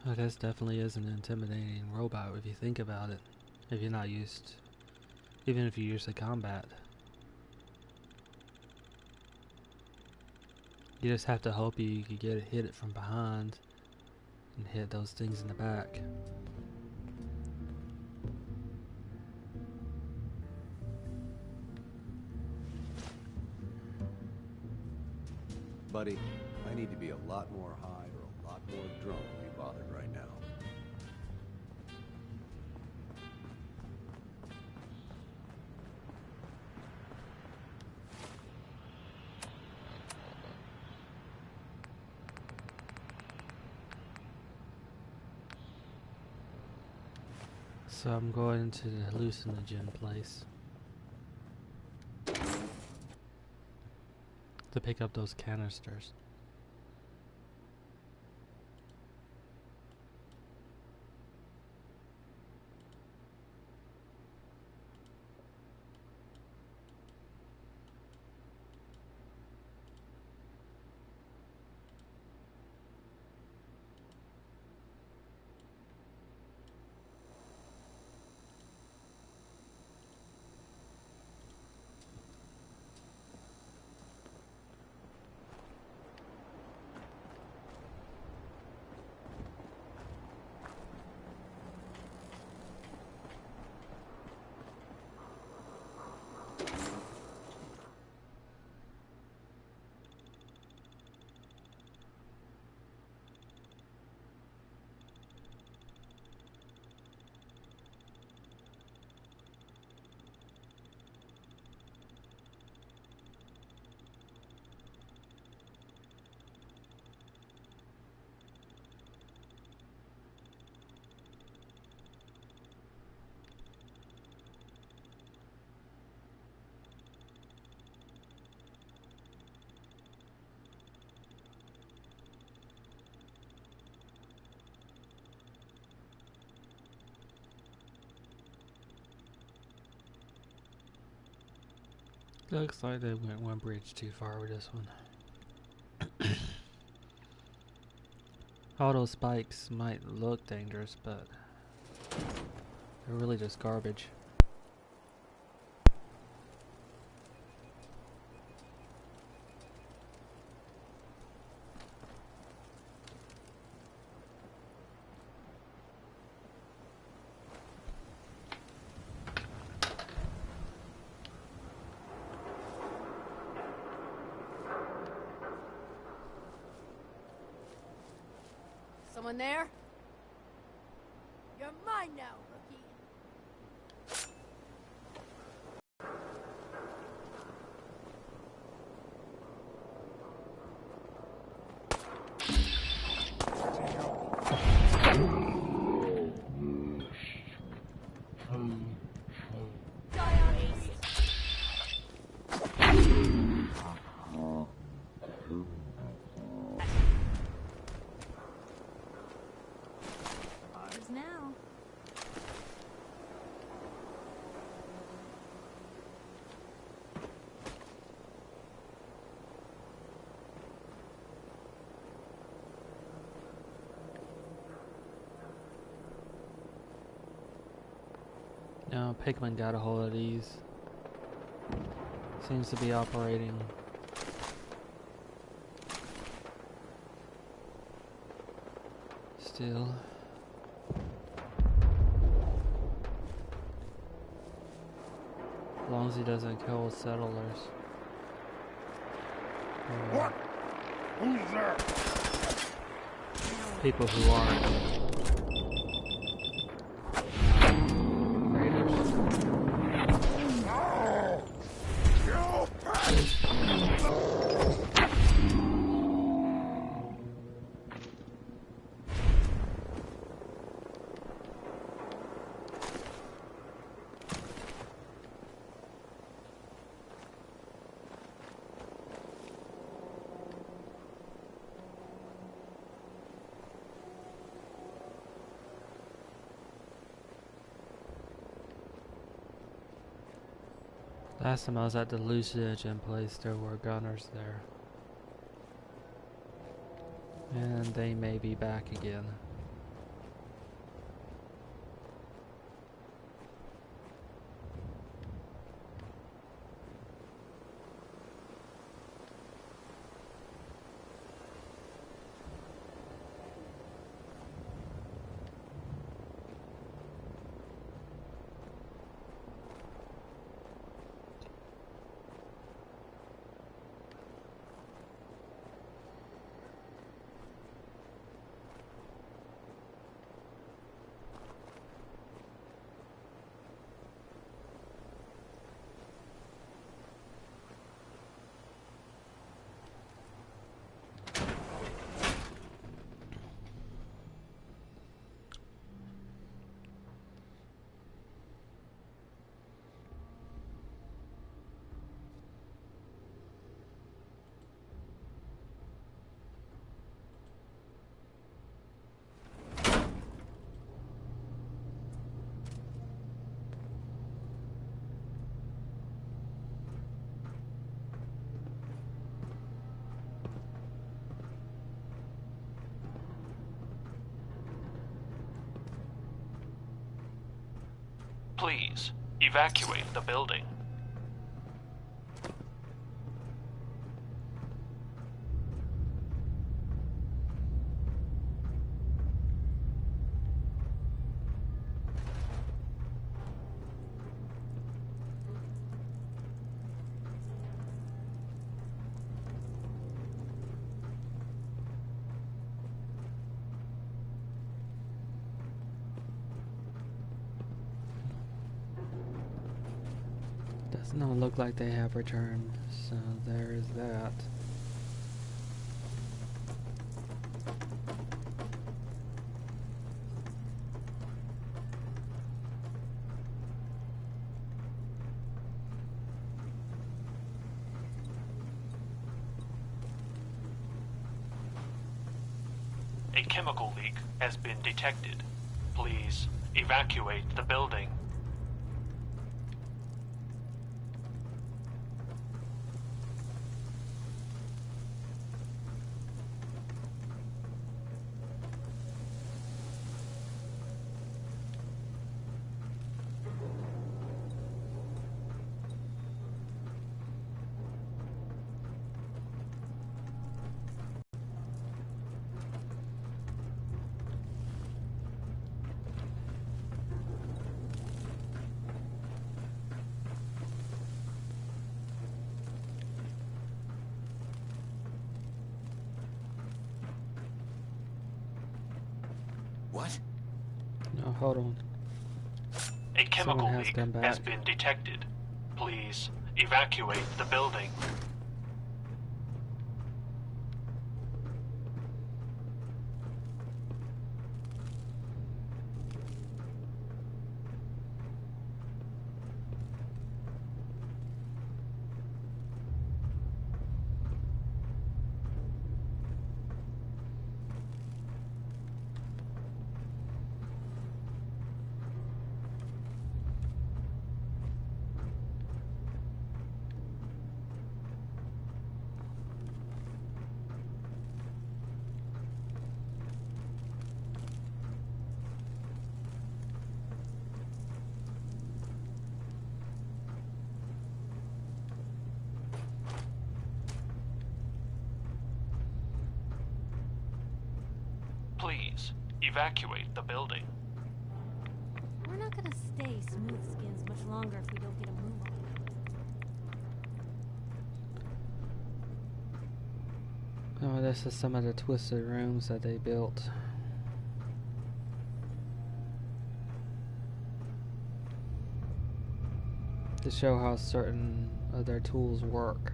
Oh, this definitely is an intimidating robot if you think about it. If you're not used, even if you're used to combat. You just have to hope you can hit it from behind and hit those things in the back. Buddy, I need to be a lot more high or a lot more drunk to be bothered right now. So I'm going to the hallucinogen place to pick up those canisters. Looks like they went one bridge too far with this one. All those spikes might look dangerous, but they're really just garbage. Someone there? You're mine now, rookie. Ours now. No, Pikmin got a hold of these. Seems to be operating. Still. As long as he doesn't kill settlers. What? Who's there? People who aren't raiders. No! You bitch! Last time I was at the Lucigen place, there were gunners there. And they may be back again. Please, evacuate the building. Does not look like they have returned, so there is that. A chemical leak has been detected. Please, evacuate the building. What? No, hold on. A chemical has leak come has back. been detected. Please evacuate the building. Please evacuate the building. We're not gonna stay smooth skins much longer if we don't get a move on. Oh, this is some of the twisted rooms that they built. To show how certain of their tools work.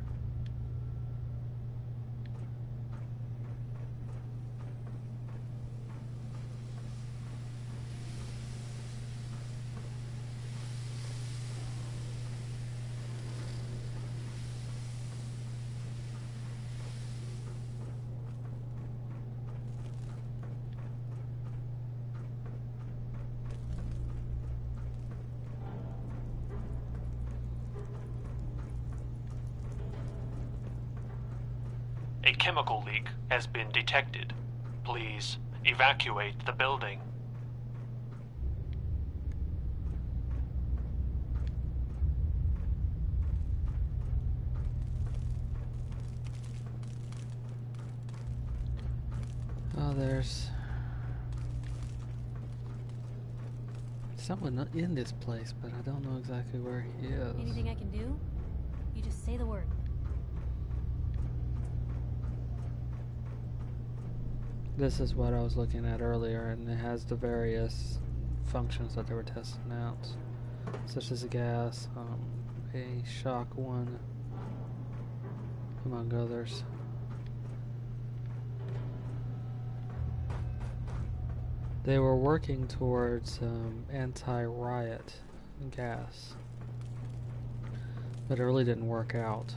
A chemical leak has been detected. Please evacuate the building. Oh, there's someone in this place, but I don't know exactly where he is. Anything I can do? You just say the word. This is what I was looking at earlier, and it has the various functions that they were testing out, such as a gas, a shock one, among others. They were working towards anti-riot gas, but it really didn't work out.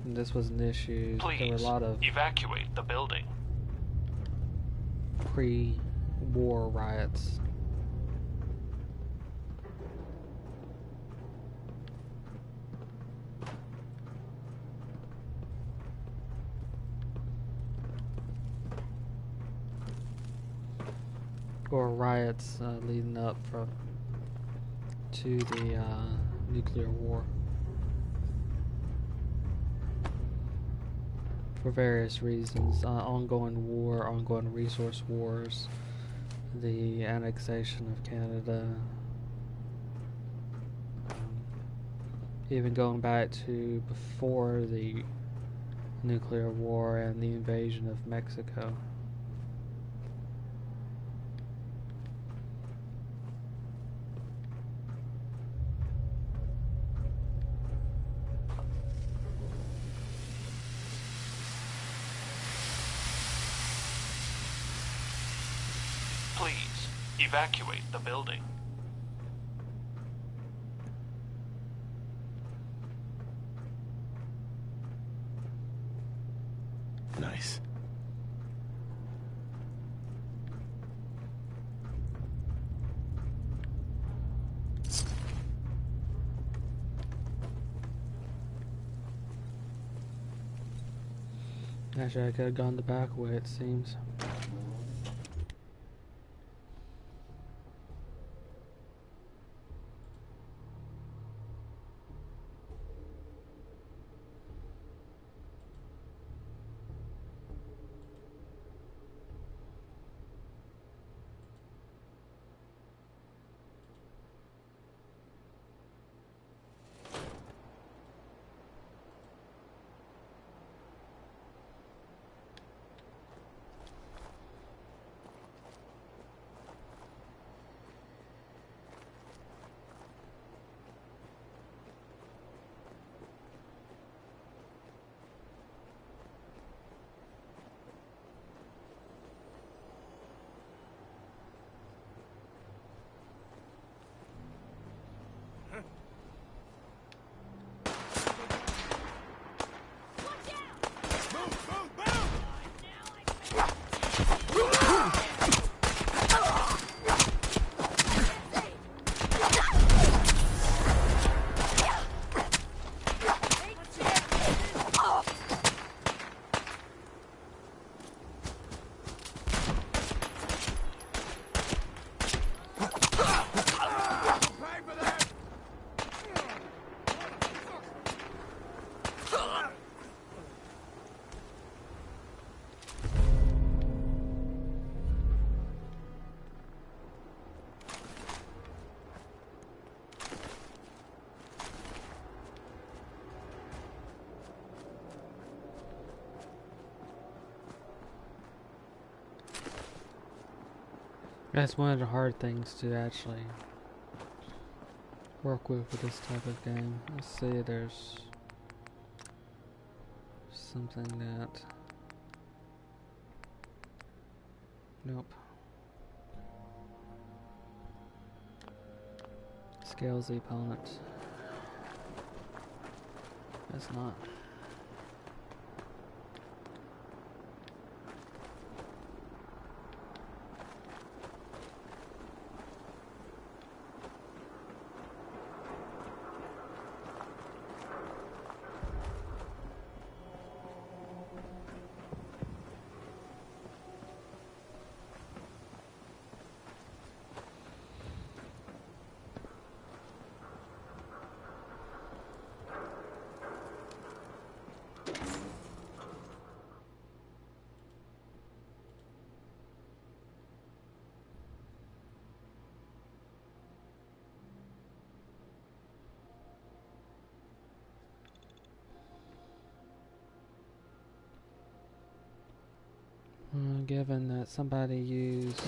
And this was an issue. There were a Please lot of evacuate the building. pre-war riots. Or riots leading up to the nuclear war. For various reasons, ongoing war, ongoing resource wars, the annexation of Canada, even going back to before the nuclear war and the invasion of Mexico. Please evacuate the building. Nice. Actually, I could have gone the back way, it seems. That's one of the hard things to actually work with this type of game. Let's see, there's something that... Nope. Scales the opponent. That's not. Given that somebody used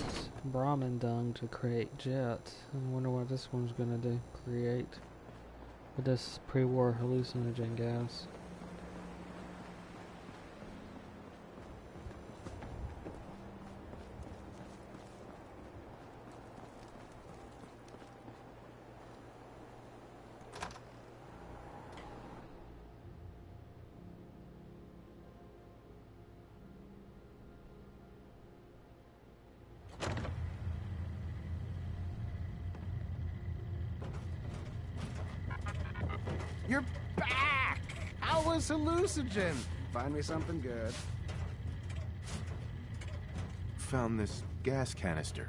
Brahmin dung to create jet, I wonder what this one's gonna do. Create with this pre-war hallucinogen gas. You're back! How was hallucinogen? Find me something good. Found this gas canister.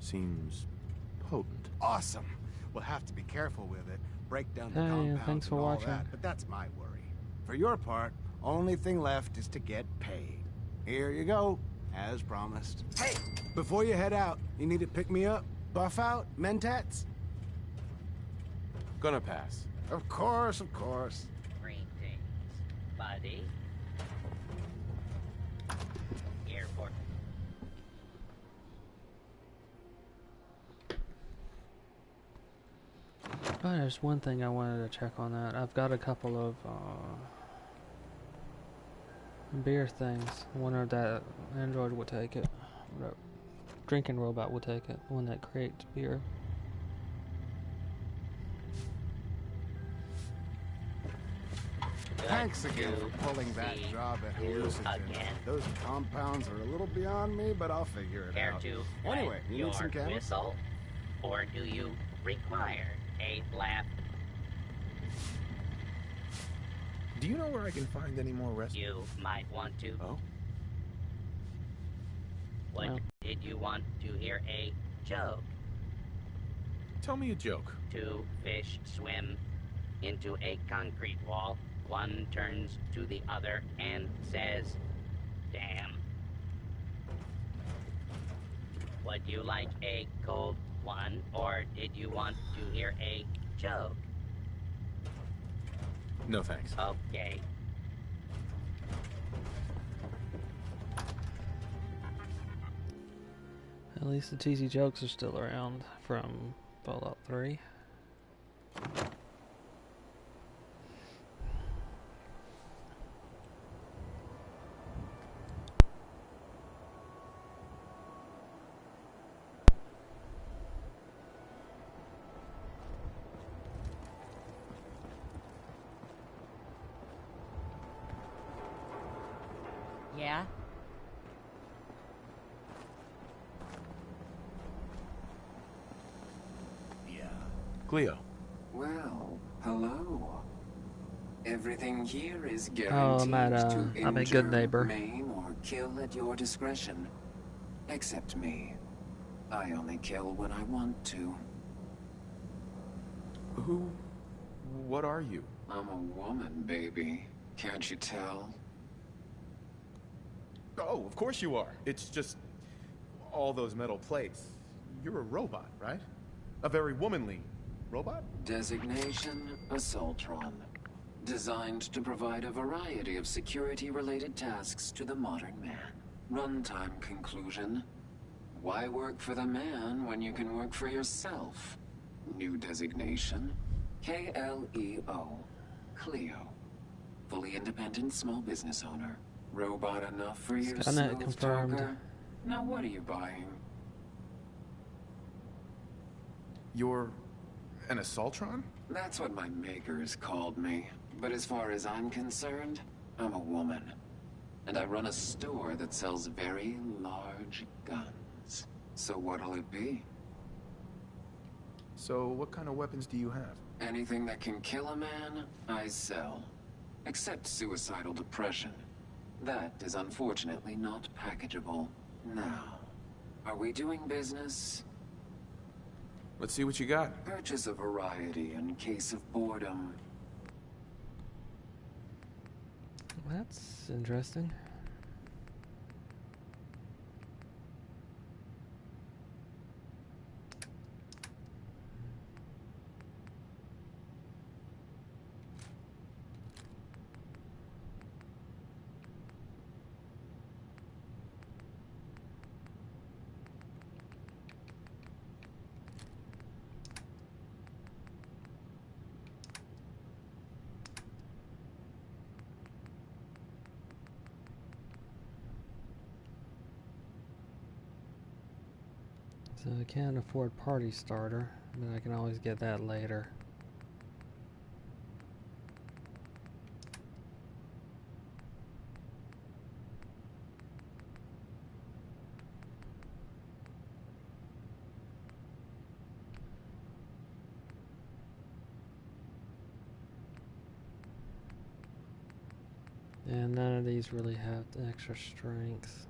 Seems potent. Awesome. We'll have to be careful with it. Break down the Hey, compounds thanks for and all watching. that, but that's my worry. For your part, only thing left is to get paid. Here you go, as promised. Hey, before you head out, you need to pick me up, buff out, mentats? Gonna pass. Of course, of course. Greetings, buddy. Airport. Oh, there's one thing I wanted to check on that. I've got a couple of beer things. I wonder if that android would take it. That drinking robot would take it. The one that creates beer. Thanks again for pulling that job at hallucinogen. Again. Those compounds are a little beyond me, but I'll figure it Care out. to Anyway, wet you need some your chem? whistle, or do you require a laugh? Do you know where I can find any more rest? You might want to. Oh? What No. did you want to hear a joke? Tell me a joke. Two fish swim into a concrete wall. One turns to the other and says, "Damn." Would you like a cold one, or did you want to hear a joke? No thanks. Okay. At least the cheesy jokes are still around from Fallout 3. Yeah? Yeah. Cleo. Well, hello. Everything here is Oh, guaranteed I'm to a injure, good neighbor. maim, or kill at your discretion. Except me. I only kill when I want to. Who? What are you? I'm a woman, baby. Can't you tell? Oh, of course you are. It's just all those metal plates. You're a robot, right? A very womanly robot? Designation, Assaultron. Designed to provide a variety of security-related tasks to the modern man. Runtime conclusion. Why work for the man when you can work for yourself? New designation, KLEO. Cleo. Fully independent small business owner. Robot enough for you, Skynet smooth confirmed. talker? Now what are you buying? You're an Assaultron? That's what my makers called me. But as far as I'm concerned, I'm a woman. And I run a store that sells very large guns. So what'll it be? So what kind of weapons do you have? Anything that can kill a man, I sell. Except suicidal depression. That is unfortunately not packageable. Now, are we doing business? Let's see what you got. Purchase a variety in case of boredom. That's interesting. So I can't afford Party Starter, but I can always get that later. And none of these really have the extra strength.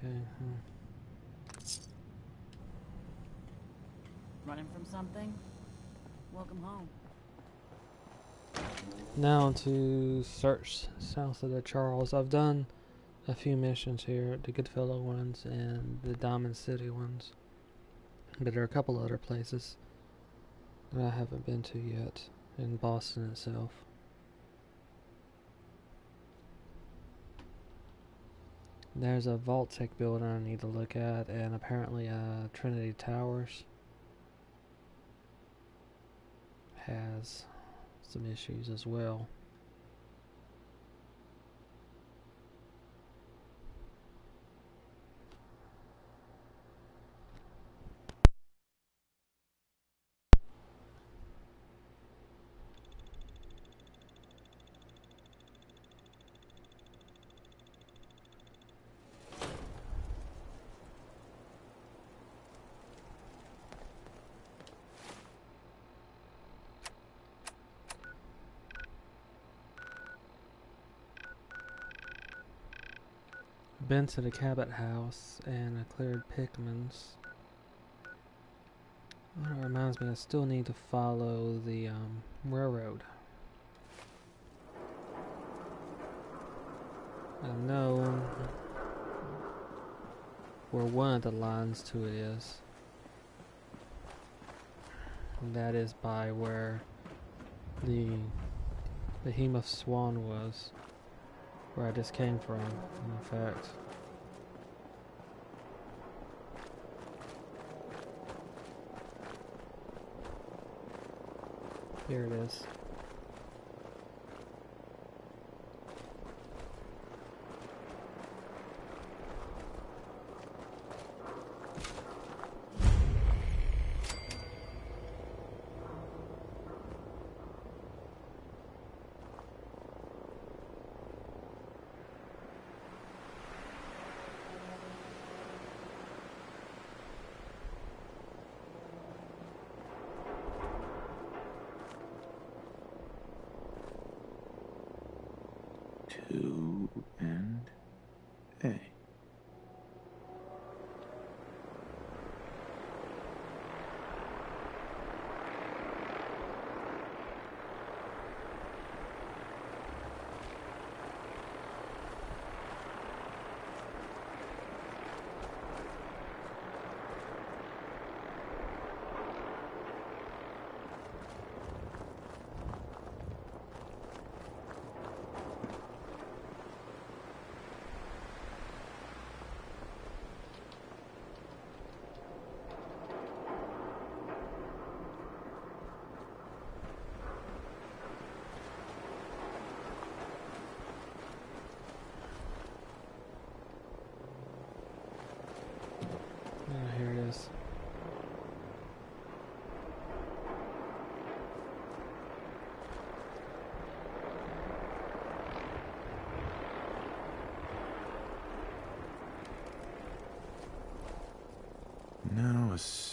Okay. Running from something? Welcome home. Now to search south of the Charles. I've done a few missions here, the Goodfellow ones and the Diamond City ones. But there are a couple other places that I haven't been to yet in Boston itself. There's a Vault-Tec building I need to look at, and apparently Trinity Towers has some issues as well. Been to the Cabot House and I cleared Pickman's. Oh, that reminds me, I still need to follow the railroad. I know where one of the lines to it is. And that is by where the behemoth swan was. Where I just came from, in fact. Here it is. Two and A.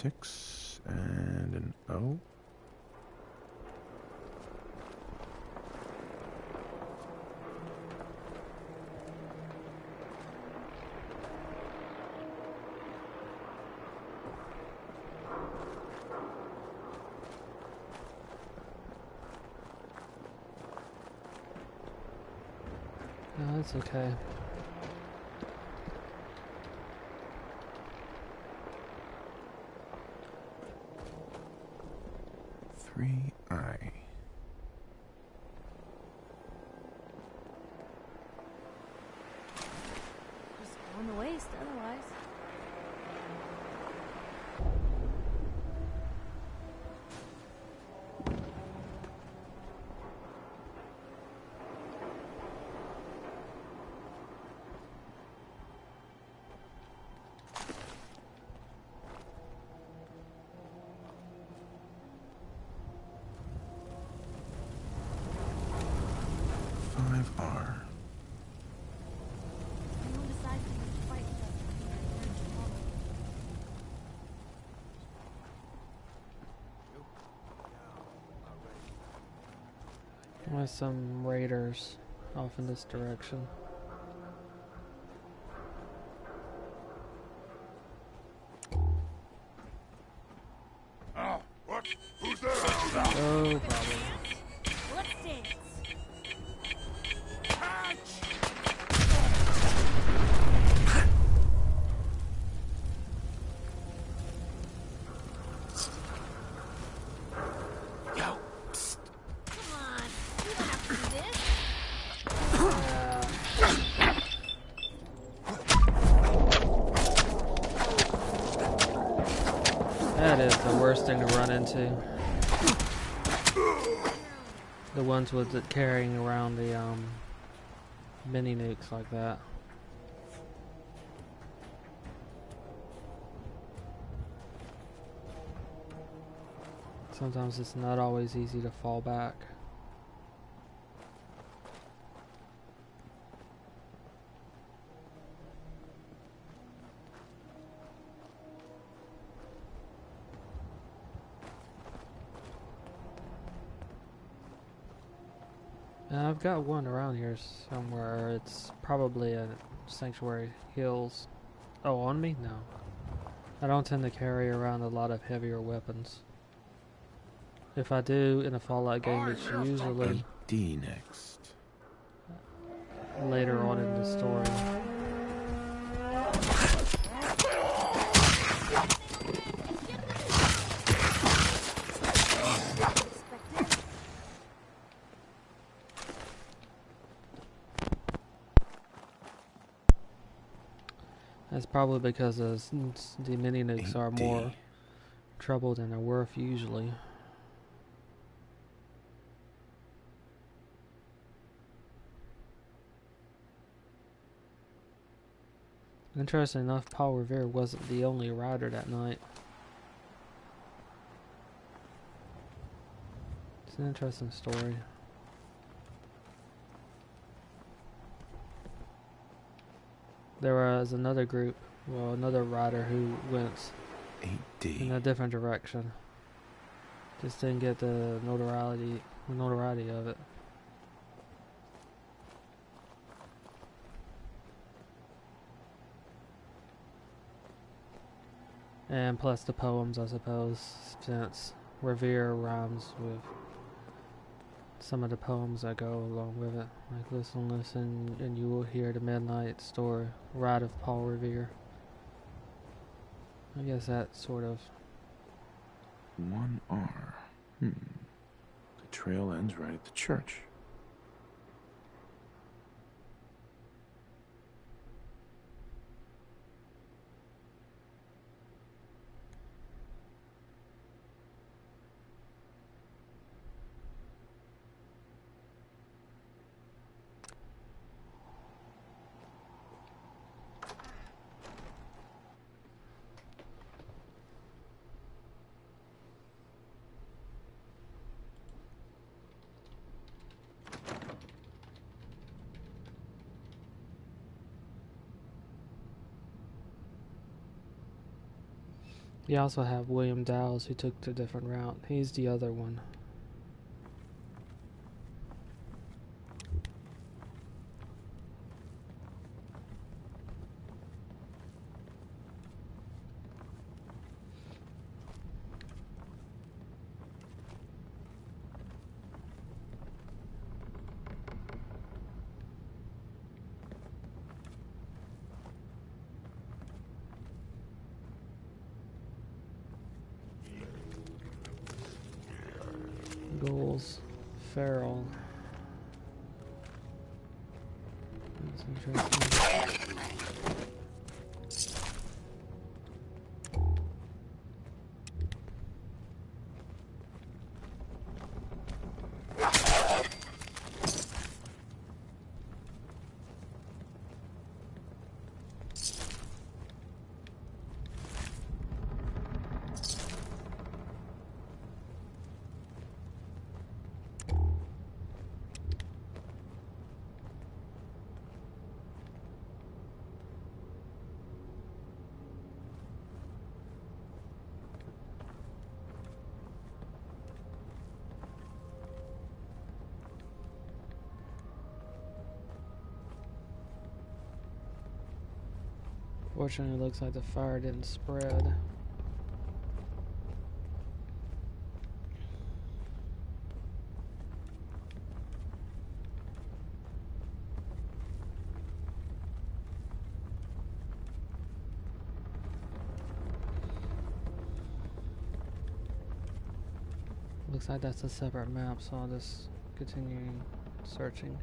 6 and an O. No, it's okay. I. Just on the waste otherwise. R. Anyone decides to fight with us, we're in trouble. There's some raiders off in this direction. Oh, what? Who's there? No problem. Let's dance. Yo, psst. Come on, we don't have to do this. That is the worst thing to run into. The ones with it carrying around the mini nukes like that. Sometimes it's not always easy to fall back. I've got one around here somewhere. It's probably a Sanctuary Hills. Oh, on me? No. I don't tend to carry around a lot of heavier weapons. If I do in a Fallout game, it's usually D next. later on in the story. That's probably because the mini nukes are more trouble than they're worth usually. Interesting enough, Paul Revere wasn't the only rider that night. It's an interesting story. There was another group, well, another rider who went 8D. in a different direction. Just didn't get the notoriety of it. And plus the poems, I suppose, since Revere rhymes with some of the poems that go along with it. Like, listen, listen, and you will hear the midnight story, Ride of Paul Revere. I guess that sort of... 1R. The trail ends right at the church. You also have William Dowles, who took the different route. He's the other one. Ghouls, feral. That's interesting. Fortunately, it looks like the fire didn't spread. Looks like that's a separate map, so I'll just continue searching.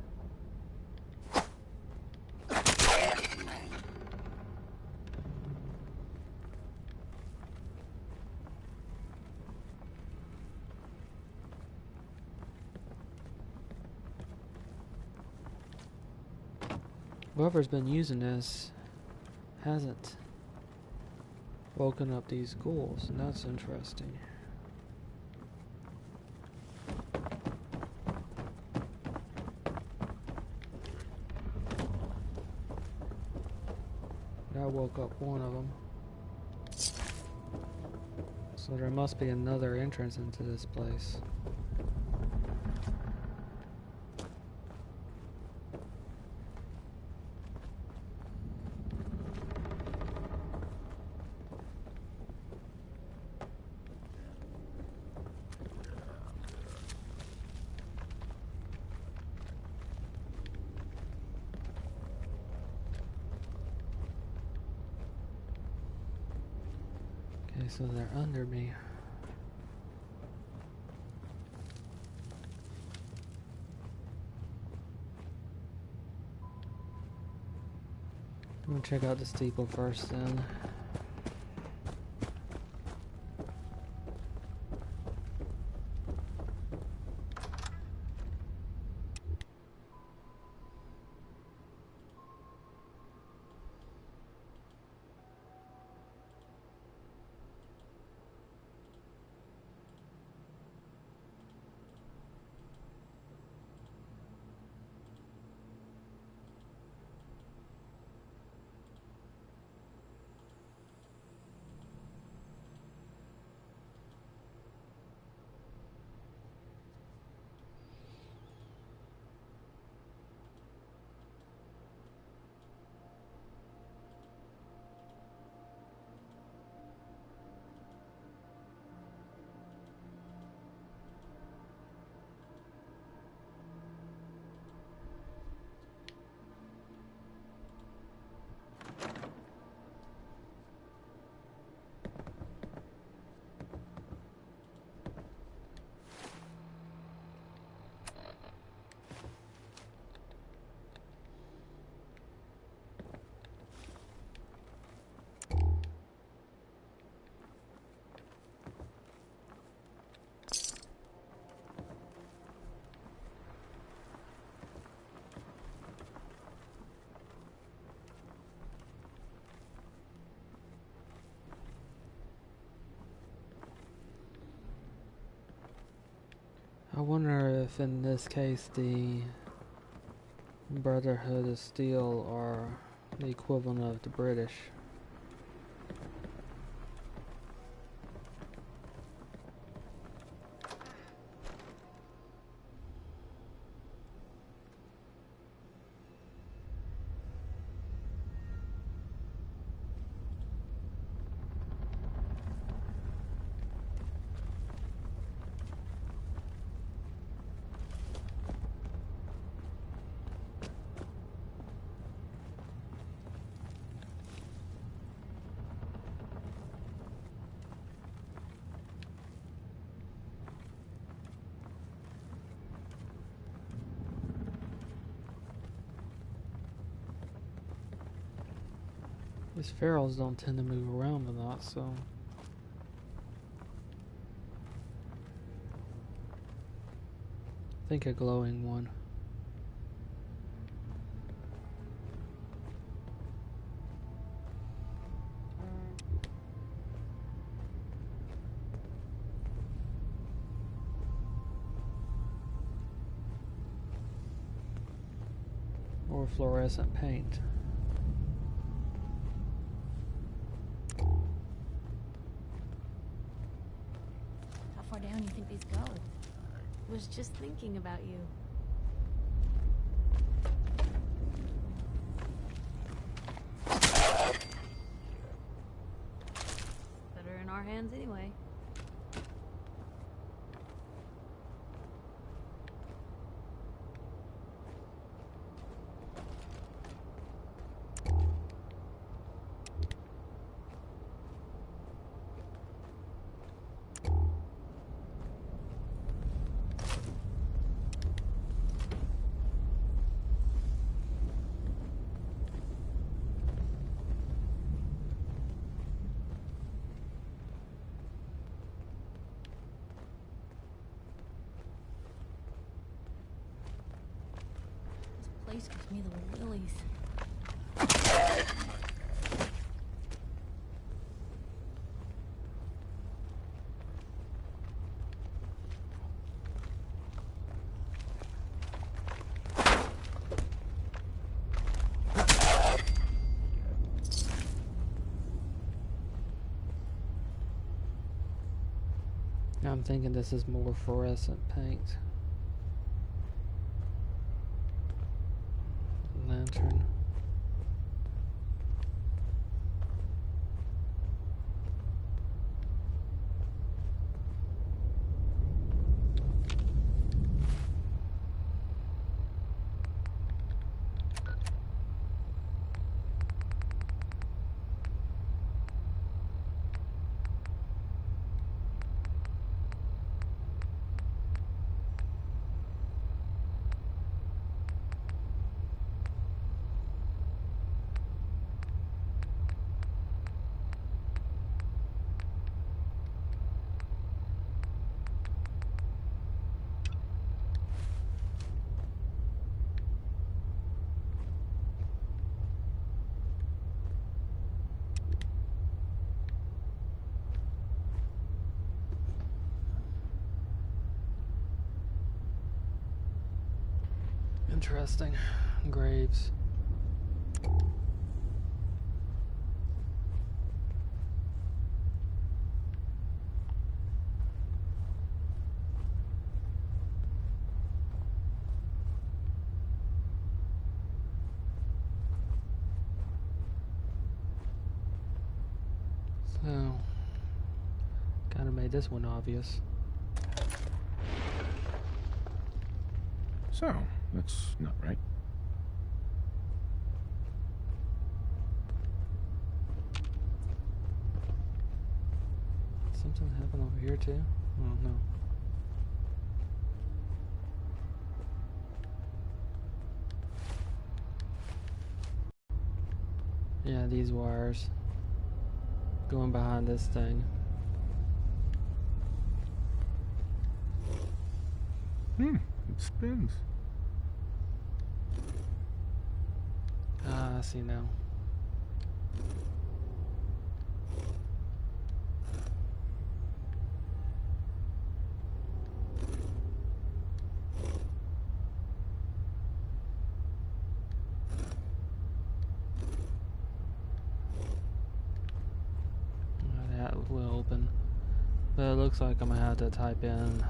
Whoever's been using this hasn't woken up these ghouls, and that's interesting. I woke up one of them. So there must be another entrance into this place. Okay, so they're under me. I'm gonna check out the steeple first then. I wonder if in this case the Brotherhood of Steel are the equivalent of the British. These ferals don't tend to move around a lot, so... I think a glowing one. Or fluorescent paint. How far down do you think these go? Was just thinking about you. Better in our hands anyway. This place gives me the willies. I'm thinking this is more fluorescent paint. Lantern. Interesting. Graves. So, kind of made this one obvious. So, that's not right. Something happened over here too? Oh no. Yeah, these wires going behind this thing. It spins. Ah, I see now. That will open. But it looks like I'm gonna have to type in.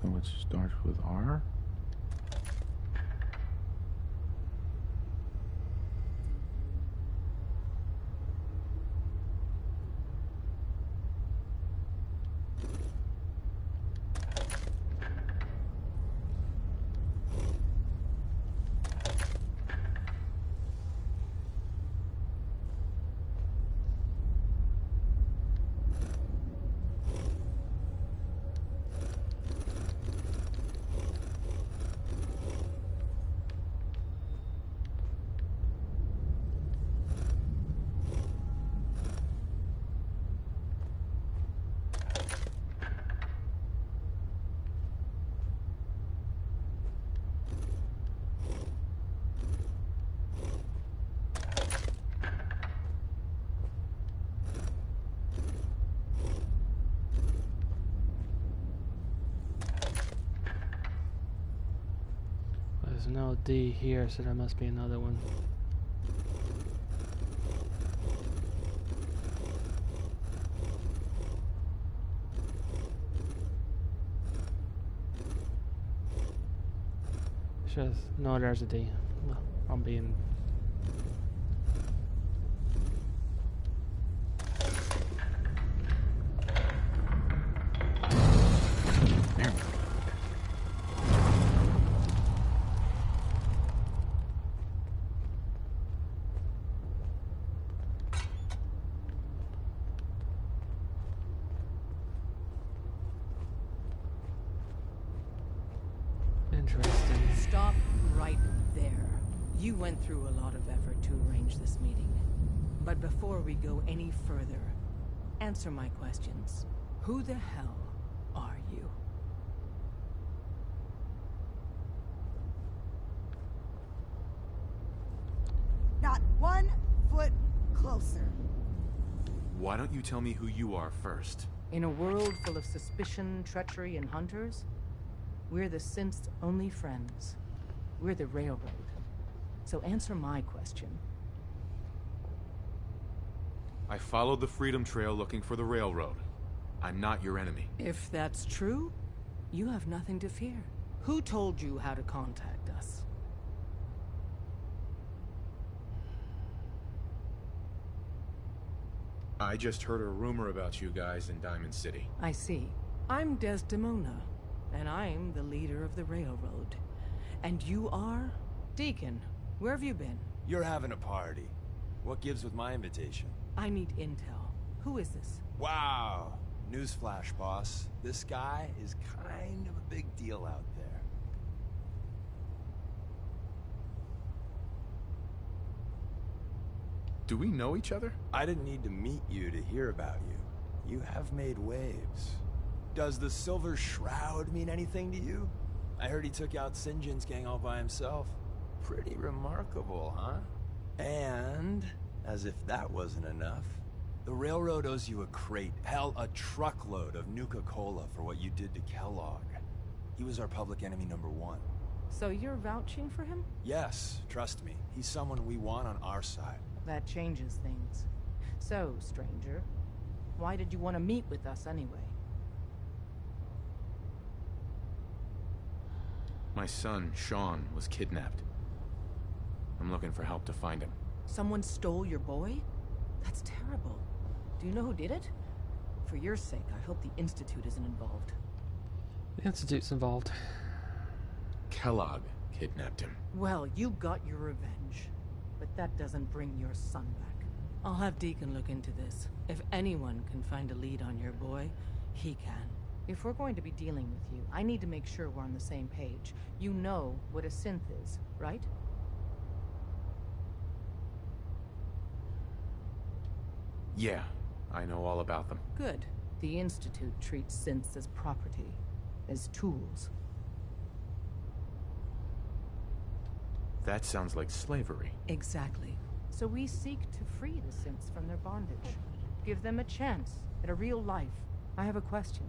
So it starts with R? There's no D here, so there must be another one. No, there's a D. Well, I'm being... Interesting. Stop right there. You went through a lot of effort to arrange this meeting. But before we go any further, answer my questions. Who the hell are you? Not 1 foot closer. Why don't you tell me who you are first? In a world full of suspicion, treachery, and hunters, we're the synth's only friends. We're the Railroad. So answer my question. I followed the Freedom Trail looking for the Railroad. I'm not your enemy. If that's true, you have nothing to fear. Who told you how to contact us? I just heard a rumor about you guys in Diamond City. I see. I'm Desdemona, and I'm the leader of the Railroad. And you are? Deacon, where have you been? You're having a party. What gives with my invitation? I need intel. Who is this? Wow. Newsflash, boss. This guy is kind of a big deal out there. Do we know each other? I didn't need to meet you to hear about you. You have made waves. Does the Silver Shroud mean anything to you? I heard he took out St. John's gang all by himself. Pretty remarkable, huh? And, as if that wasn't enough, the Railroad owes you a crate, hell, a truckload of Nuka-Cola for what you did to Kellogg. He was our public enemy #1. So you're vouching for him? Yes, trust me. He's someone we want on our side. That changes things. So, stranger, why did you want to meet with us anyway? My son, Sean, was kidnapped. I'm looking for help to find him. Someone stole your boy? That's terrible. Do you know who did it? For your sake, I hope the Institute isn't involved. The Institute's involved. Kellogg kidnapped him. Well, you got your revenge. But that doesn't bring your son back. I'll have Deacon look into this. If anyone can find a lead on your boy, he can. If we're going to be dealing with you, I need to make sure we're on the same page. You know what a synth is, right? Yeah, I know all about them. Good. The Institute treats synths as property, as tools. That sounds like slavery. Exactly. So we seek to free the synths from their bondage. Give them a chance at a real life. I have a question.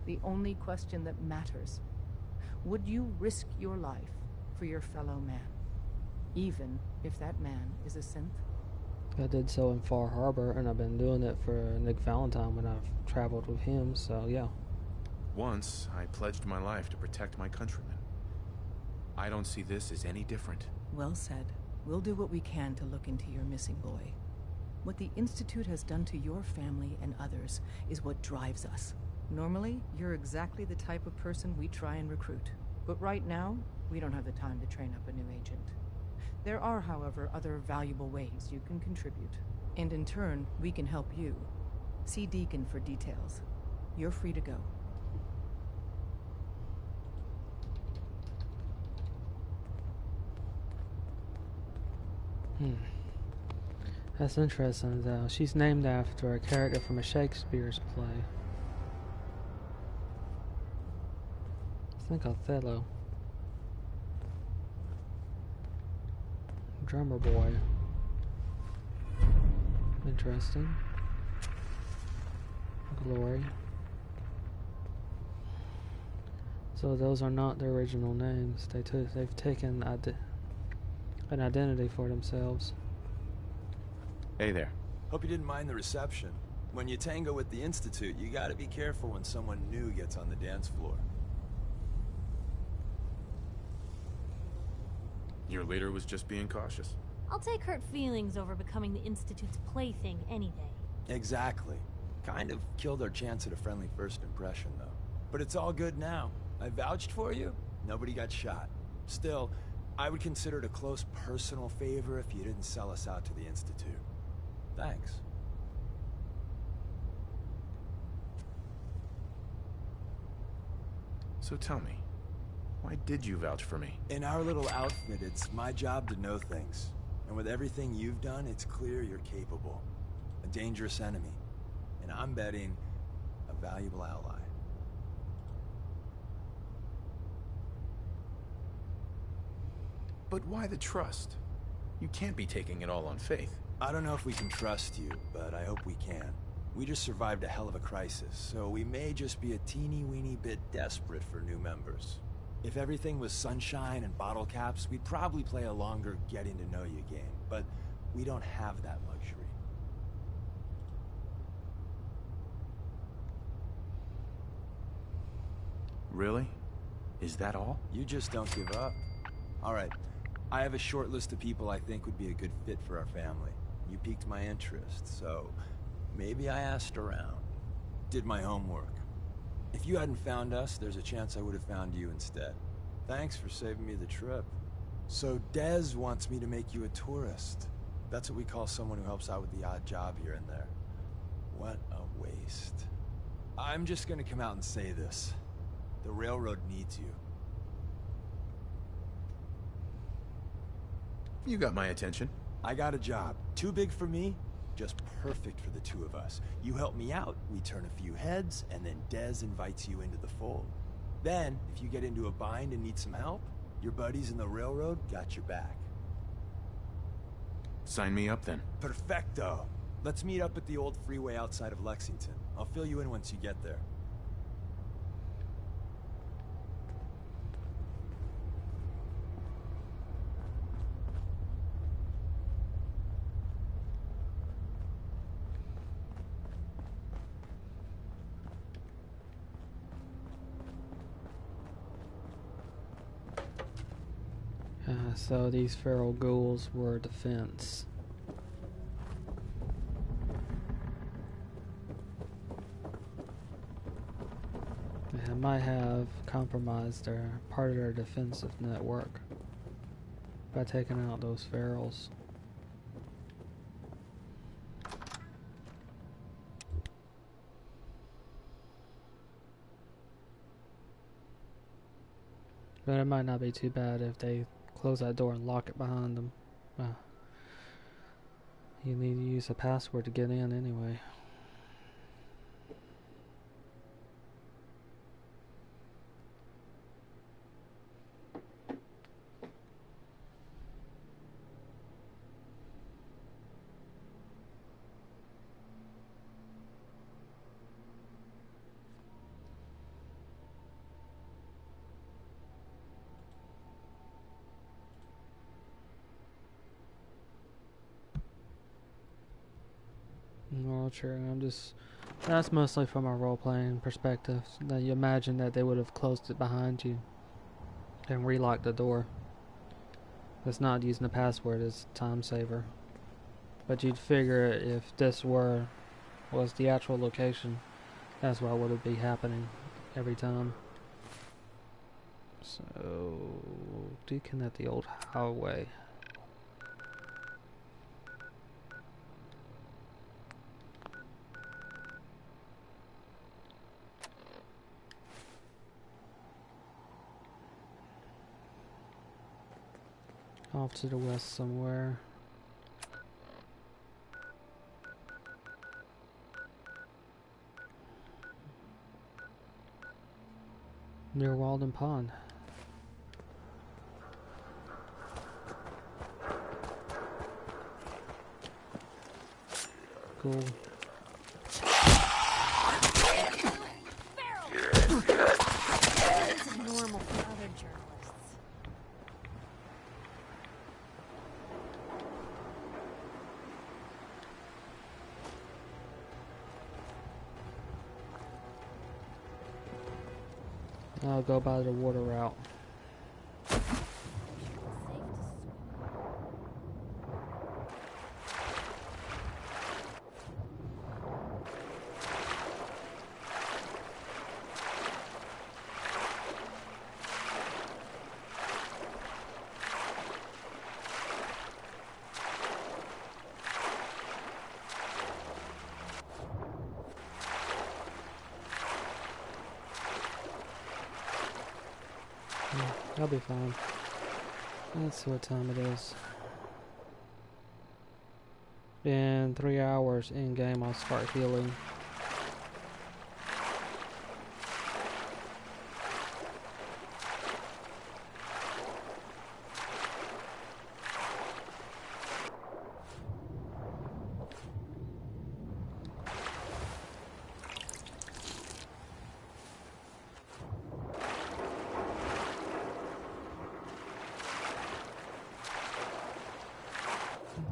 The only question that matters. Would you risk your life for your fellow man? Even if that man is a synth? I did so in Far Harbor, and I've been doing it for Nick Valentine when I've traveled with him, so yeah. Once, I pledged my life to protect my countrymen. I don't see this as any different. Well said. We'll do what we can to look into your missing boy. What the Institute has done to your family and others is what drives us. Normally, you're exactly the type of person we try and recruit. But right now, we don't have the time to train up a new agent. There are, however, other valuable ways you can contribute. And in turn, we can help you. See Deacon for details. You're free to go. That's interesting, though. She's named after a character from a Shakespeare's play. I think Othello. Drummer boy. Interesting. Glory. So those are not their original names. They've taken an identity for themselves. Hey there. Hope you didn't mind the reception. When you tango with the Institute, you gotta be careful when someone new gets on the dance floor. Your leader was just being cautious. I'll take hurt feelings over becoming the Institute's plaything any day. Exactly. Kind of killed our chance at a friendly first impression, though. But it's all good now. I vouched for you. Nobody got shot. Still, I would consider it a close personal favor if you didn't sell us out to the Institute. Thanks. So tell me, why did you vouch for me? In our little outfit, it's my job to know things. And with everything you've done, it's clear you're capable. A dangerous enemy. And I'm betting, a valuable ally. But why the trust? You can't be taking it all on faith. I don't know if we can trust you, but I hope we can. We just survived a hell of a crisis, so we may just be a teeny-weeny bit desperate for new members. If everything was sunshine and bottle caps, we'd probably play a longer getting-to-know-you game, but we don't have that luxury. Really? Is that all? You just don't give up. All right, I have a short list of people I think would be a good fit for our family. You piqued my interest, so maybe I asked around. Did my homework. If you hadn't found us, there's a chance I would have found you instead. Thanks for saving me the trip. So Dez wants me to make you a tourist. That's what we call someone who helps out with the odd job here and there. What a waste. I'm just gonna come out and say this. The railroad needs you. You got my attention. I got a job. Too big for me, just perfect for the two of us. You help me out, we turn a few heads, and then Dez invites you into the fold. Then, if you get into a bind and need some help, your buddies in the railroad got your back. Sign me up then. Perfecto. Let's meet up at the old freeway outside of Lexington. I'll fill you in once you get there. So these feral ghouls were defense. They might have compromised part of their defensive network by taking out those ferals. But it might not be too bad if they close that door and lock it behind them. You need to use a password to get in anyway. Well, true. That's mostly from a role-playing perspective. That you imagine that they would have closed it behind you and relocked the door. It's not using the password as time saver. But you'd figure if this was the actual location, that's what would be happening every time. So, deconnect the old highway. Off to the west somewhere. Near Walden Pond. Cool. I'll go by the water route. I'll be fine. Let's see what time it is. In 3 hours in game, I'll start healing.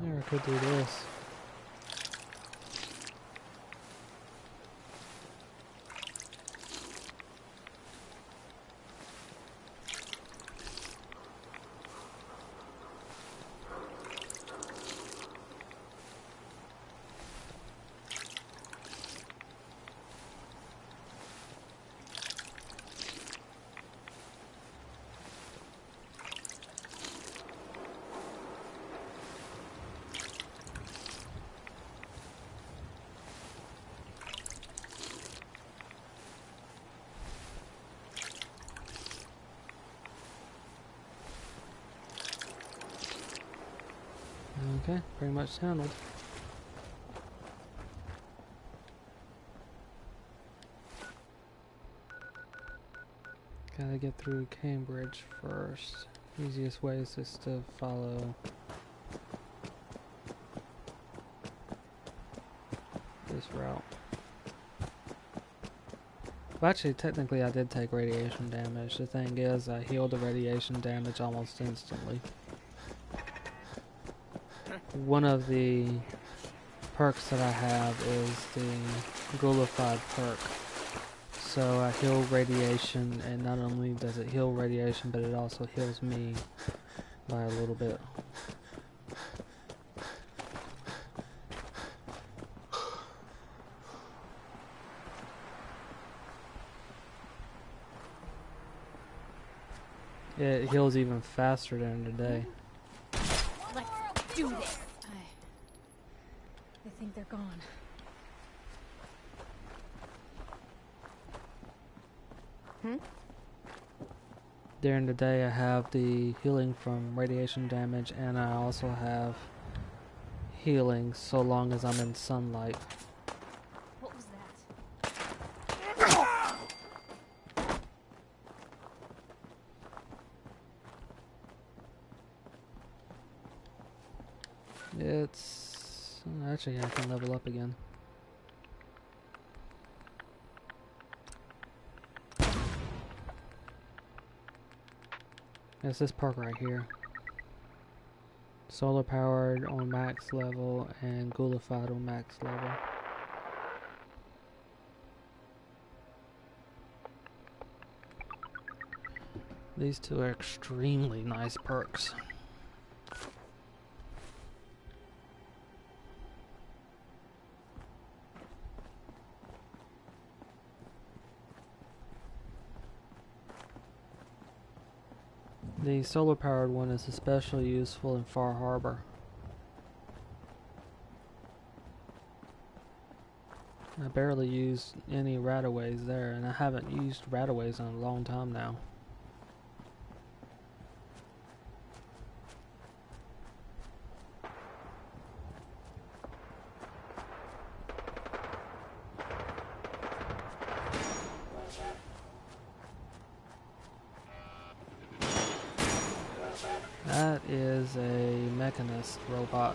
There, I could do this. Okay, pretty much handled. Gotta get through Cambridge first. Easiest way is just to follow this route. Well, actually, technically I did take radiation damage. The thing is, I healed the radiation damage almost instantly. One of the perks that I have is the Ghoulified perk. So I heal radiation, and not only does it heal radiation, but it also heals me by a little bit. It heals even faster during the day. Let's do this. I think they're gone. During the day I have the healing from radiation damage, and I also have healing so long as I'm in sunlight. What was that? It's... actually I can level up again. It's this perk right here. Solar powered on max level and ghoulified on max level. These two are extremely nice perks. The solar powered one is especially useful in Far Harbor. I barely use any rataways there, and I haven't used rataways in a long time now. That is a mechanist robot.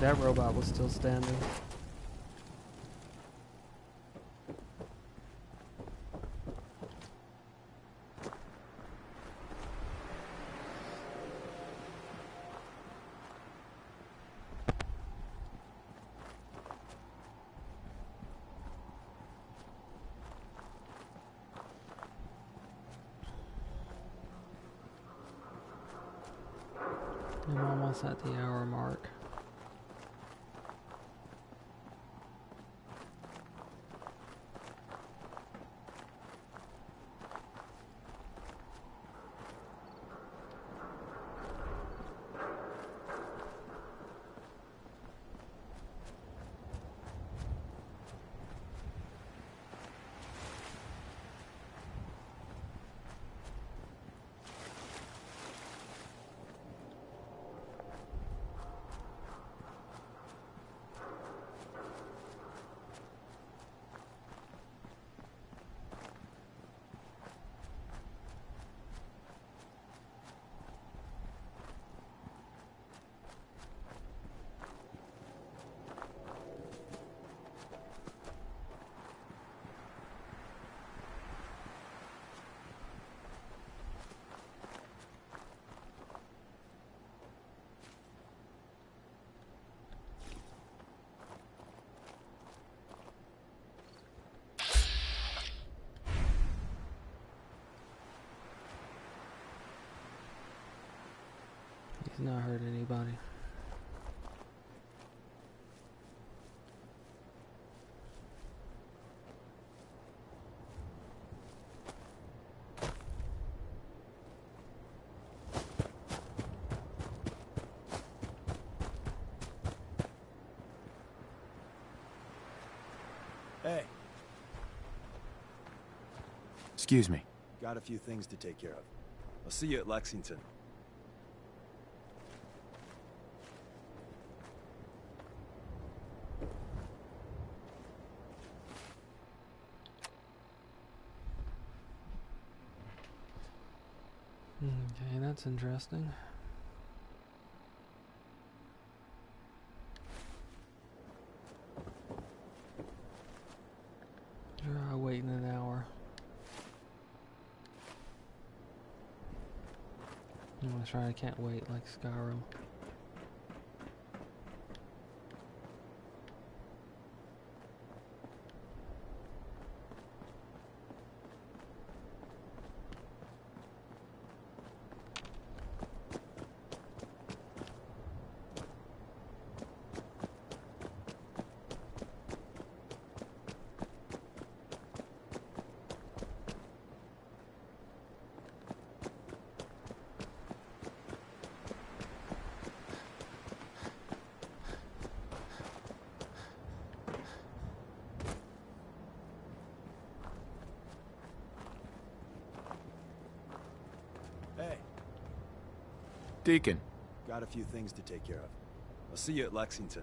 that robot was still standing. I'm almost at the hour mark. He's not hurt anybody. Hey. Excuse me. Got a few things to take care of. I'll see you at Lexington. Okay, that's interesting. Waiting an hour. I'm gonna try. I can't wait like Skyrim. Hey. Deacon. Got a few things to take care of. I'll see you at Lexington.